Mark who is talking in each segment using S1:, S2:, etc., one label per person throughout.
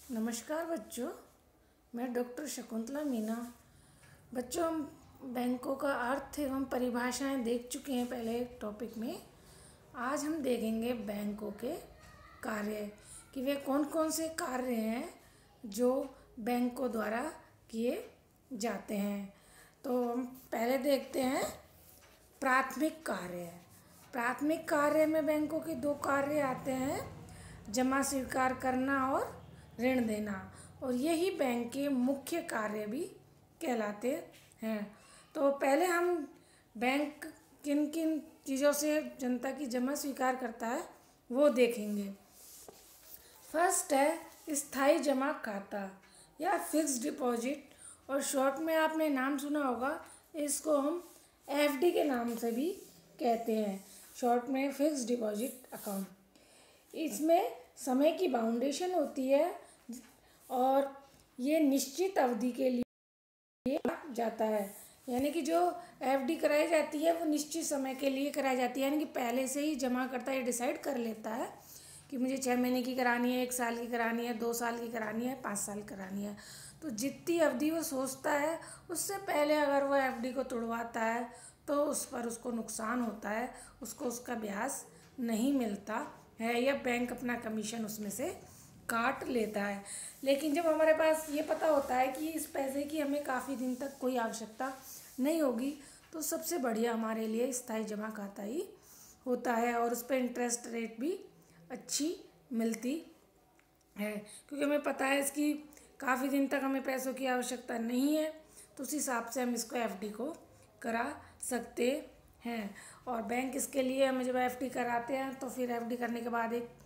S1: नमस्कार बच्चों, मैं डॉक्टर शकुंतला मीना। बच्चों, हम बैंकों का अर्थ एवं परिभाषाएं देख चुके हैं पहले टॉपिक में। आज हम देखेंगे बैंकों के कार्य कि वे कौन कौन से कार्य हैं जो बैंकों द्वारा किए जाते हैं। तो हम पहले देखते हैं प्राथमिक कार्य। प्राथमिक कार्य में बैंकों के दो कार्य आते हैं, जमा स्वीकार करना और ऋण देना, और यही बैंक के मुख्य कार्य भी कहलाते हैं। तो पहले हम बैंक किन किन चीज़ों से जनता की जमा स्वीकार करता है वो देखेंगे। फर्स्ट है स्थायी जमा खाता या फिक्स्ड डिपॉजिट, और शॉर्ट में आपने नाम सुना होगा, इसको हम एफडी के नाम से भी कहते हैं, शॉर्ट में फिक्स्ड डिपॉजिट अकाउंट। इसमें समय की बाउंडेशन होती है और ये निश्चित अवधि के लिए जाता है, यानी कि जो एफडी कराई जाती है वो निश्चित समय के लिए कराई जाती है, यानी कि पहले से ही जमा करता ये डिसाइड कर लेता है कि मुझे 6 महीने की करानी है, 1 साल की करानी है, 2 साल की करानी है, 5 साल करानी है। तो जितनी अवधि वो सोचता है उससे पहले अगर वो एफडी को तोड़वाता है तो उस पर उसको नुकसान होता है, उसको उसका ब्याज नहीं मिलता है या बैंक अपना कमीशन उसमें से काट लेता है। लेकिन जब हमारे पास ये पता होता है कि इस पैसे की हमें काफ़ी दिन तक कोई आवश्यकता नहीं होगी, तो सबसे बढ़िया हमारे लिए स्थायी जमा खाता ही होता है, और उस पर इंटरेस्ट रेट भी अच्छी मिलती है, क्योंकि हमें पता है इसकी काफ़ी दिन तक हमें पैसों की आवश्यकता नहीं है, तो उस हिसाब से हम इसको एफडी को करा सकते हैं। और बैंक इसके लिए हमें जब एफडी कराते हैं तो फिर एफडी करने के बाद एक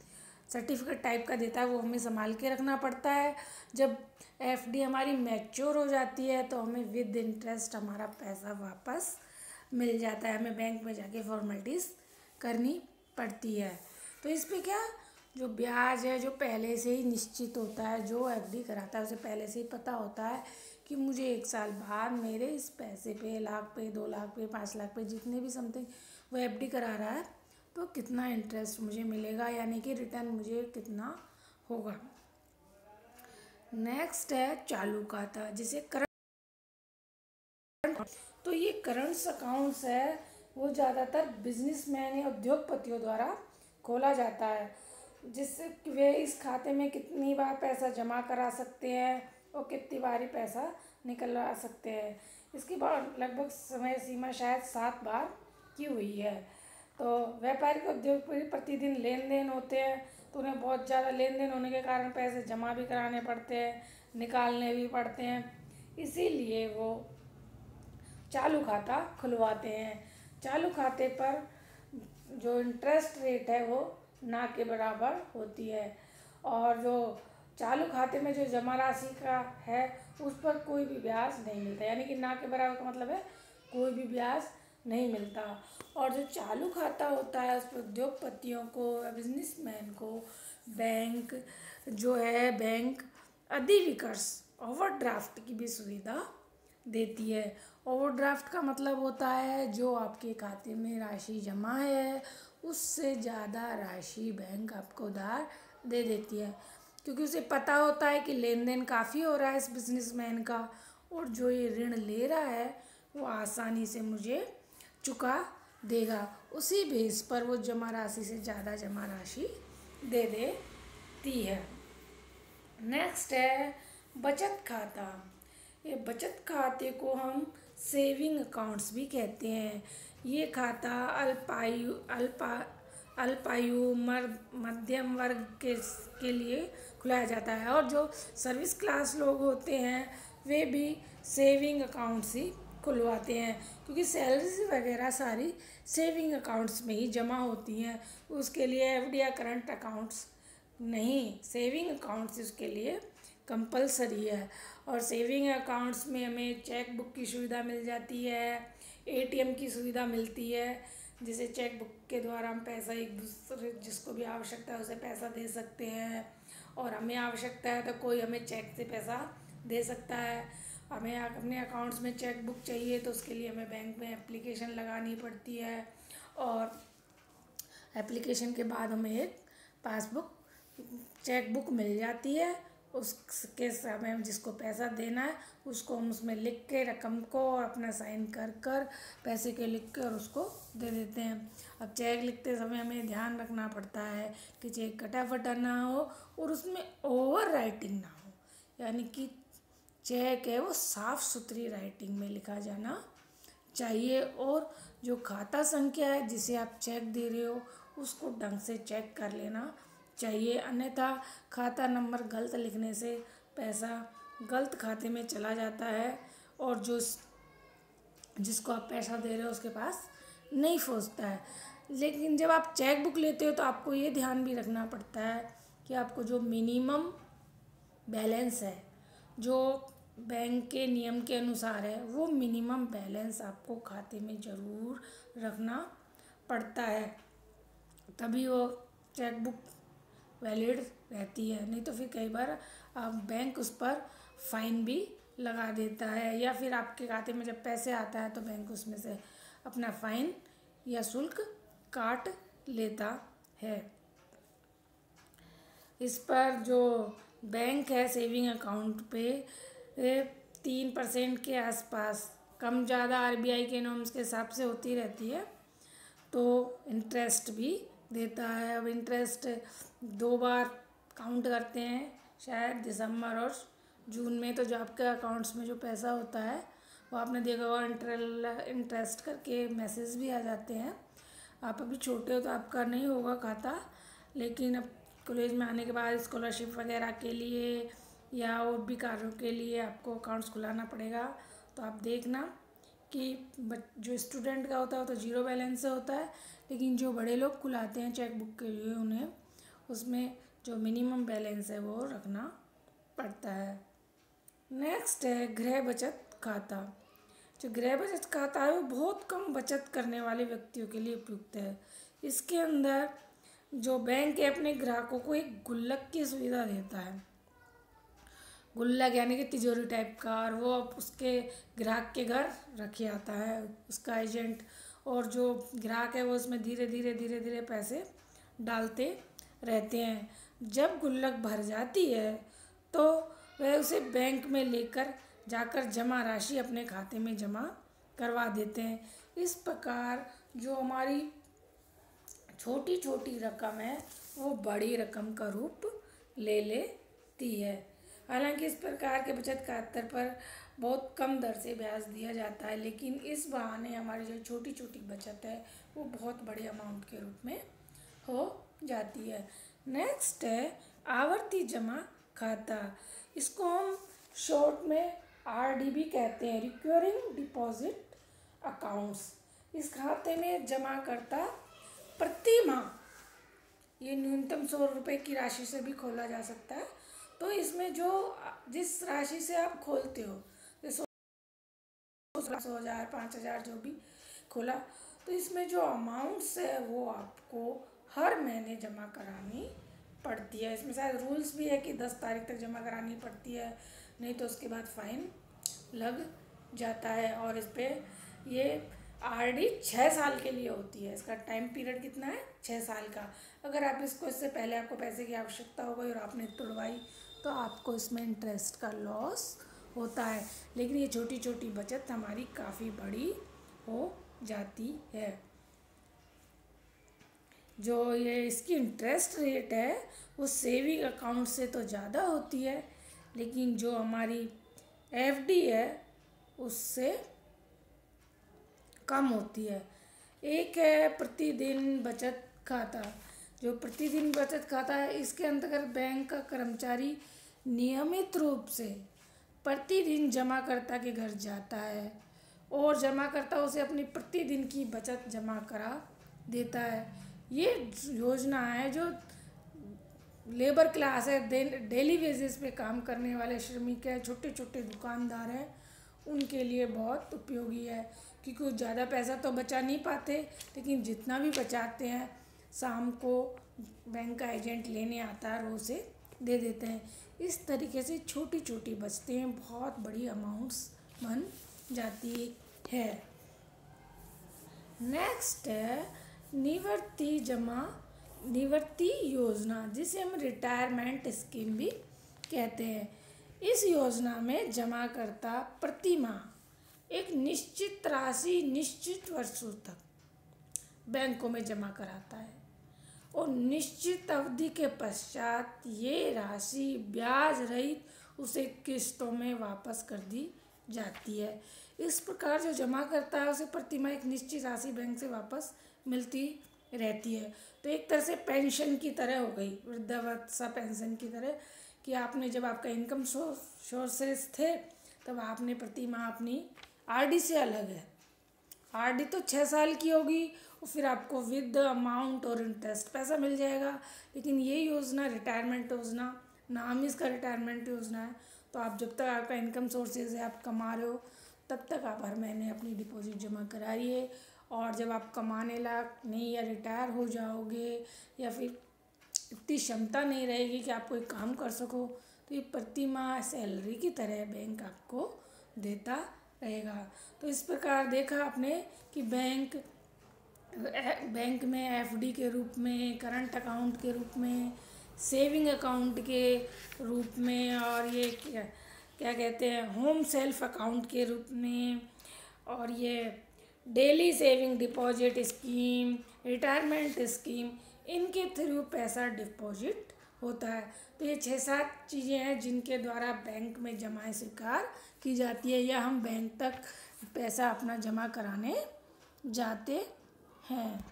S1: सर्टिफिकेट टाइप का देता है, वो हमें संभाल के रखना पड़ता है। जब एफडी हमारी मैच्योर हो जाती है तो हमें विद इंटरेस्ट हमारा पैसा वापस मिल जाता है, हमें बैंक में जाके फॉर्मेलिटीज़ करनी पड़ती है। तो इस पे क्या, जो ब्याज है जो पहले से ही निश्चित होता है, जो एफडी कराता है उसे पहले से ही पता होता है कि मुझे 1 साल बाद मेरे इस पैसे पे 1 लाख पे 2 लाख पे 5 लाख पे जितने भी समथिंग वो एफडी करा रहा है तो कितना इंटरेस्ट मुझे मिलेगा, यानी कि रिटर्न मुझे कितना होगा। नेक्स्ट है चालू खाता, जिसे करंट। तो ये करंट अकाउंट्स है वो ज़्यादातर बिजनेसमैन या उद्योगपतियों द्वारा खोला जाता है, जिससे वे इस खाते में कितनी बार पैसा जमा करा सकते हैं और कितनी बार ही पैसा निकलवा सकते हैं। इसकी बार लगभग समय सीमा शायद 7 बार की हुई है। तो व्यापारिक उद्योगपति प्रतिदिन लेन देन होते हैं, तो उन्हें बहुत ज़्यादा लेन देन होने के कारण पैसे जमा भी कराने पड़ते हैं, निकालने भी पड़ते हैं, इसीलिए वो चालू खाता खुलवाते हैं। चालू खाते पर जो इंटरेस्ट रेट है वो ना के बराबर होती है, और जो चालू खाते में जो जमा राशि का है उस पर कोई भी ब्याज नहीं मिलता, यानी कि ना के बराबर का मतलब है कोई भी ब्याज नहीं मिलता। और जो चालू खाता होता है उस पर उद्योगपतियों को, बिजनेसमैन को बैंक जो है बैंक अधिविकर्ष ओवरड्राफ्ट की भी सुविधा देती है। ओवरड्राफ्ट का मतलब होता है जो आपके खाते में राशि जमा है उससे ज़्यादा राशि बैंक आपको उधार दे देती है, क्योंकि उसे पता होता है कि लेन देन काफ़ी हो रहा है इस बिजनेसमैन का, और जो ये ऋण ले रहा है वो आसानी से मुझे चुका देगा, उसी बेस पर वो जमा राशि से ज़्यादा जमा राशि दे देती है। नेक्स्ट है बचत खाता। ये बचत खाते को हम सेविंग अकाउंट्स भी कहते हैं। ये खाता अल्पायु मध्यम वर्ग के लिए खुलाया जाता है, और जो सर्विस क्लास लोग होते हैं वे भी सेविंग अकाउंट्स ही खुलवाते हैं, क्योंकि सैलरीज वगैरह सारी सेविंग अकाउंट्स में ही जमा होती हैं। उसके लिए एफडी या करंट अकाउंट्स नहीं, सेविंग अकाउंट्स उसके लिए कंपलसरी है। और सेविंग अकाउंट्स में हमें चेक बुक की सुविधा मिल जाती है, एटीएम की सुविधा मिलती है, जिसे चेक बुक के द्वारा हम पैसा एक दूसरे जिसको भी आवश्यकता है उसे पैसा दे सकते हैं, और हमें आवश्यकता है तो कोई हमें चेक से पैसा दे सकता है। हमें अपने अकाउंट्स में चेक बुक चाहिए तो उसके लिए हमें बैंक में एप्लीकेशन लगानी पड़ती है, और एप्लीकेशन के बाद हमें एक पासबुक चेक बुक मिल जाती है, उसके समय में जिसको पैसा देना है उसको हम उसमें लिख के रकम को और अपना साइन कर कर पैसे के लिख कर उसको दे देते हैं। अब चेक लिखते समय हमें ध्यान रखना पड़ता है कि चेक कटा फटा ना हो और उसमें ओवर राइटिंग ना हो, यानी कि चेक है वो साफ़ सुथरी राइटिंग में लिखा जाना चाहिए। और जो खाता संख्या है जिसे आप चेक दे रहे हो उसको ढंग से चेक कर लेना चाहिए, अन्यथा खाता नंबर गलत लिखने से पैसा गलत खाते में चला जाता है और जो जिसको आप पैसा दे रहे हो उसके पास नहीं पहुंचता है। लेकिन जब आप चेक बुक लेते हो तो आपको ये ध्यान भी रखना पड़ता है कि आपको जो मिनिमम बैलेंस है जो बैंक के नियम के अनुसार है वो मिनिमम बैलेंस आपको खाते में ज़रूर रखना पड़ता है, तभी वो चेक बुक वैलिड रहती है। नहीं तो फिर कई बार आप बैंक उस पर फ़ाइन भी लगा देता है या फिर आपके खाते में जब पैसे आता है तो बैंक उसमें से अपना फ़ाइन या शुल्क काट लेता है। इस पर जो बैंक है सेविंग अकाउंट पे 3% के आसपास कम ज़्यादा आरबीआई के नॉर्म्स के हिसाब से होती रहती है, तो इंटरेस्ट भी देता है। अब इंटरेस्ट 2 बार काउंट करते हैं, शायद दिसंबर और जून में। तो जो आपके अकाउंट्स में जो पैसा होता है वो आपने देखा होगा इंटरेस्ट करके मैसेज भी आ जाते हैं। आप अभी छोटे हो तो आपका नहीं होगा खाता, लेकिन अब कॉलेज में आने के बाद स्कॉलरशिप वगैरह के लिए या और भी कार्यों के लिए आपको अकाउंट्स खुलाना पड़ेगा। तो आप देखना कि जो स्टूडेंट का होता है वो तो जीरो बैलेंस से होता है, लेकिन जो बड़े लोग खुलाते हैं चेक बुक के लिए उन्हें उसमें जो मिनिमम बैलेंस है वो रखना पड़ता है। नेक्स्ट है गृह बचत खाता। जो गृह बचत खाता है वो बहुत कम बचत करने वाले व्यक्तियों के लिए उपयुक्त है। इसके अंदर जो बैंक है अपने ग्राहकों को एक गुल्लक की सुविधा देता है, गुल्लक यानी कि तिजोरी टाइप का, और वो उसके ग्राहक के घर रखे आता है उसका एजेंट, और जो ग्राहक है वो उसमें धीरे धीरे पैसे डालते रहते हैं। जब गुल्लक भर जाती है तो वह उसे बैंक में लेकर जाकर जमा राशि अपने खाते में जमा करवा देते हैं। इस प्रकार जो हमारी छोटी छोटी रकम है वो बड़ी रकम का रूप ले लेती है। हालांकि इस प्रकार के बचत खाते पर बहुत कम दर से ब्याज दिया जाता है, लेकिन इस बहाने हमारी जो छोटी छोटी बचत है वो बहुत बड़े अमाउंट के रूप में हो जाती है। नेक्स्ट है आवर्ती जमा खाता। इसको हम शॉर्ट में आरडी भी कहते हैं, रिकरिंग डिपॉजिट अकाउंट्स। इस खाते में जमा करता प्रति माह ये न्यूनतम 100 रुपये की राशि से भी खोला जा सकता है। तो इसमें जो जिस राशि से आप खोलते हो, जैसे 100,000 5,000 जो भी खोला, तो इसमें जो अमाउंट्स है वो आपको हर महीने जमा करानी पड़ती है। इसमें शायद रूल्स भी है कि 10 तारीख तक जमा करानी पड़ती है, नहीं तो उसके बाद फ़ाइन लग जाता है। और इस पर ये आरडी 6 साल के लिए होती है। इसका टाइम पीरियड कितना है? 6 साल का। अगर आप इससे पहले आपको पैसे की आवश्यकता हो गई और आपने तुड़वाई तो आपको इसमें इंटरेस्ट का लॉस होता है, लेकिन ये छोटी छोटी बचत हमारी काफ़ी बड़ी हो जाती है। जो ये इसकी इंटरेस्ट रेट है वो सेविंग अकाउंट से तो ज़्यादा होती है, लेकिन जो हमारी एफडी है उससे कम होती है। एक है प्रतिदिन बचत खाता। जो प्रतिदिन बचत खाता है इसके अंतर्गत बैंक का कर्मचारी नियमित रूप से प्रतिदिन जमाकर्ता के घर जाता है और जमाकर्ता उसे अपनी प्रतिदिन की बचत जमा करा देता है। ये योजना है जो लेबर क्लास है, डेली बेसिस पे काम करने वाले श्रमिक हैं, छोटे छोटे दुकानदार हैं, उनके लिए बहुत उपयोगी है, क्योंकि वो ज़्यादा पैसा तो बचा नहीं पाते, लेकिन जितना भी बचाते हैं शाम को बैंक का एजेंट लेने आता है और उसे दे देते हैं। इस तरीके से छोटी छोटी बचतें हैं, बहुत बड़ी अमाउंट्स बन जाती है। नेक्स्ट है निवृत्ति योजना, जिसे हम रिटायरमेंट स्कीम भी कहते हैं। इस योजना में जमाकर्ता प्रति माह एक निश्चित राशि निश्चित वर्षों तक बैंकों में जमा कराता है और निश्चित अवधि के पश्चात ये राशि ब्याज रहित उसे किस्तों में वापस कर दी जाती है। इस प्रकार जो जमा करता है उसे प्रतिमाह एक निश्चित राशि बैंक से वापस मिलती रहती है। तो एक तरह से पेंशन की तरह हो गई, वृद्धावस्था पेंशन की तरह, कि आपने जब आपका इनकम सोर्सेस थे तब आपने प्रतिमाह अपनी आरडी से अलग है, आरडी तो 6 साल की होगी और फिर आपको विद अमाउंट और इंटरेस्ट पैसा मिल जाएगा। लेकिन ये योजना रिटायरमेंट योजना, नाम इसका रिटायरमेंट योजना है। तो आप जब तक आपका इनकम सोर्सेज है, आप कमा रहे हो, तब तक आप हर महीने अपनी डिपॉजिट जमा कराइए। और जब आप कमाने लायक नहीं या रिटायर हो जाओगे या फिर इतनी क्षमता नहीं रहेगी कि आप कोई काम कर सको, तो ये प्रति माह सैलरी की तरह बैंक आपको देता रहेगा। तो इस प्रकार देखा आपने कि बैंक में एफडी के रूप में, करंट अकाउंट के रूप में, सेविंग अकाउंट के रूप में, और ये क्या क्या कहते हैं, होम सेल्फ अकाउंट के रूप में, और ये daily saving deposit scheme, retirement scheme, इनके थ्रू पैसा डिपॉजिट होता है। तो ये 6-7 चीज़ें हैं जिनके द्वारा बैंक में जमाएं स्वीकार की जाती है या हम बैंक तक पैसा अपना जमा कराने जाते हैं।